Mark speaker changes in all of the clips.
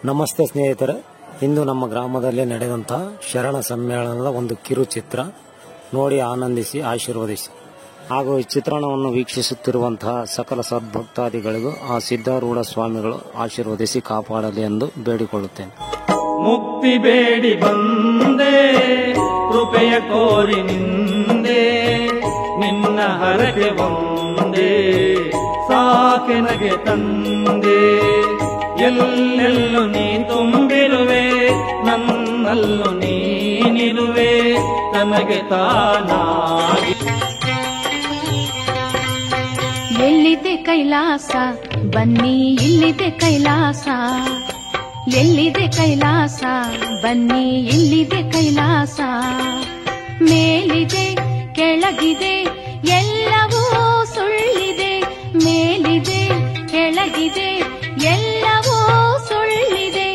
Speaker 1: ನಮಸ್ತೆ ಸ್ನೇಹಿತರೆ, ಇಂದು ನಮ್ಮ ಗ್ರಾಮದಲ್ಲಿ ನಡೆದಂತಹ ಶರಣ ಸಮ್ಮೇಳನದ ಒಂದು ಕಿರುಚಿತ್ರ ನೋಡಿ ಆನಂದಿಸಿ ಆಶೀರ್ವದಿಸಿ. ಹಾಗೂ ಈ ಚಿತ್ರಣವನ್ನು ವೀಕ್ಷಿಸುತ್ತಿರುವಂತಹ ಸಕಲ ಸದ್ಭಕ್ತಾದಿಗಳಿಗೂ ಆ ಸಿದ್ಧಾರೂಢ ಸ್ವಾಮಿಗಳು ಆಶೀರ್ವದಿಸಿ ಕಾಪಾಡಲಿ ಎಂದು ಬೇಡಿಕೊಳ್ಳುತ್ತೇನೆ.
Speaker 2: ಮುಕ್ತಿ ಬೇಡಿ ಬಂದೆ, ಕೃಪೆಯ ಕೋರಿ ನಿಂದೆ, ನಿನ್ನ ಹರಕೆ ಒಂದೇ ಸಾಕೆನಗೆ ತಂದೆ. ಎಲ್ಲೆಲ್ಲೂ ನೀ ತುಂಬಿರುವೆ, ನನ್ನಲ್ಲೂ ನೀನಿರುವೆ, ತನಗೆ ತಾನಾಗಿ.
Speaker 3: ಎಲ್ಲಿದೆ ಕೈಲಾಸ, ಬನ್ನಿ ಇಲ್ಲಿದೆ ಕೈಲಾಸ. ಎಲ್ಲಿದೆ ಕೈಲಾಸ, ಬನ್ನಿ ಇಲ್ಲಿದೆ ಕೈಲಾಸ. ಮೇಲಿದೆ ಕೆಳಗಿದೆ ಎಲ್ಲವೂ ಸುಳ್ಳಿದೆ, ಮೇಲಿದೆ ಕೆಳಗಿದೆ ಎಲ್ಲವೂ ಸುಳ್ಳಿದೆ.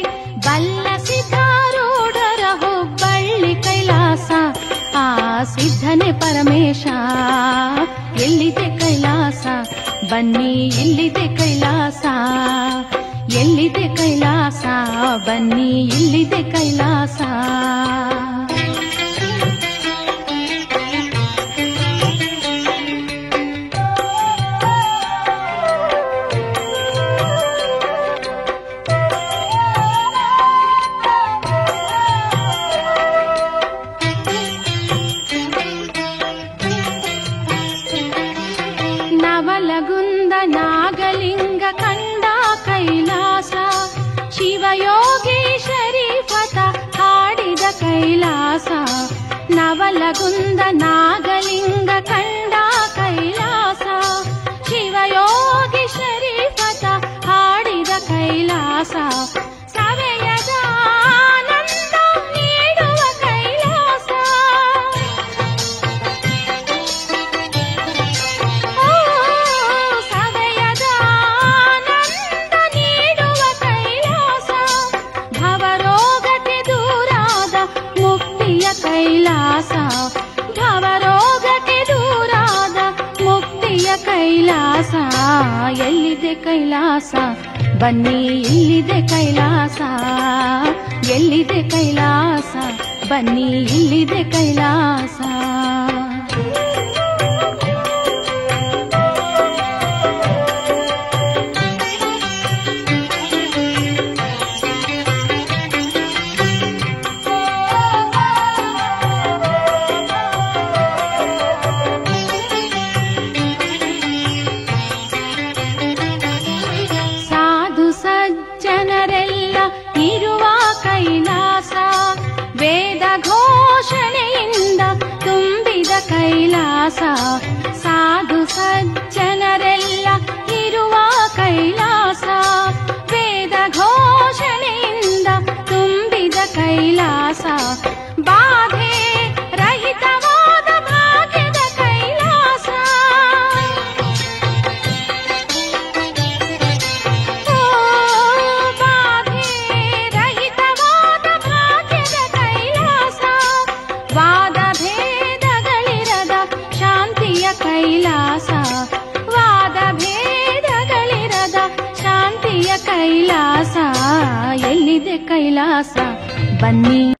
Speaker 3: ಬಲ್ಲ ಸಿದ್ಧಾರೂಢರ ಹುಬ್ಬಳ್ಳಿ ಕೈಲಾಸ, ಆ ಸಿದ್ಧನೆ ಪರಮೇಶ. ಎಲ್ಲಿದೆ ಕೈಲಾಸ, ಬನ್ನಿ ಇಲ್ಲಿದೆ ಕೈಲಾಸ. ಎಲ್ಲಿದೆ ಕೈಲಾಸ, ಬನ್ನಿ ಇಲ್ಲಿದೆ ಕೈಲಾಸ. ನವಲಗುಂದ ನಾಗಲಿಂಗ ಕಂಡ ಕೈಲಾಸ, ಶಿವಯೋಗಿ ಶರೀಫತ ಹಾಡಿದ ಕೈಲಾಸ. ನವಲಗುಂದ ನಾಗಲಿಂಗ ಕಂಡ ಕೈಲಾಸ, ಶಿವಯೋಗಿ ಶರೀಫತ ಹಾಡಿದ ಕೈಲಾಸ. ಸವೆಯದ ಆನಂದ ನೀಡುವ ಕೈಲಾಸ, ಸವೆಯದ ಆನಂದ ನೀಡುವ ಕೈಲಾಸ. ಭವರೋಗಕ್ಕೆ ದೂರಾದ ಮುಕ್ತಿಯ ಕೈಲಾಸ, ಭವರೋಗಕ್ಕೆ ದೂರಾದ ಮುಕ್ತಿಯ ಕೈಲಾಸ. ಎಲ್ಲಿದೆ ಕೈಲಾಸ, ಬನ್ನಿ ಇಲ್ಲಿದೆ ಕೈಲಾಸ. ಎಲ್ಲಿದೆ ಕೈಲಾಸ, ಬನ್ನಿ ಇಲ್ಲಿದೆ ಕೈಲಾಸ. ಸಾಧು ಸಜ್ಜನರೆಲ್ಲ ಇರುವ ಕೈಲಾಸ, ವೇದ ಘೋಷಣೆಯಿಂದ ತುಂಬಿದ ಕೈಲಾಸ. ಸಾಧು ಸಜ್ಜನರೆಲ್ಲ ಇರುವ ಕೈಲಾಸ, ವೇದ ಘೋಷಣೆಯಿಂದ ತುಂಬಿದ ಕೈಲಾಸ. ಬಾಧೆ ರಹಿತವಾದ ಭಾಗ್ಯದ ಕೈಲಾಸ, ಬಾಧೆ ರಹಿತವಾದ ಭಾಗ್ಯದ ಕೈಲಾಸ. ವಾದ ಭೇದಗಳಿರದ ಶಾಂತಿಯ ಕೈಲಾಸ, ವಾದ ಭೇದಗಳಿರದ ಶಾಂತಿಯ ಕೈಲಾಸ. ಎಲ್ಲಿದೆ ಕೈಲಾಸ, ಬನ್ನಿ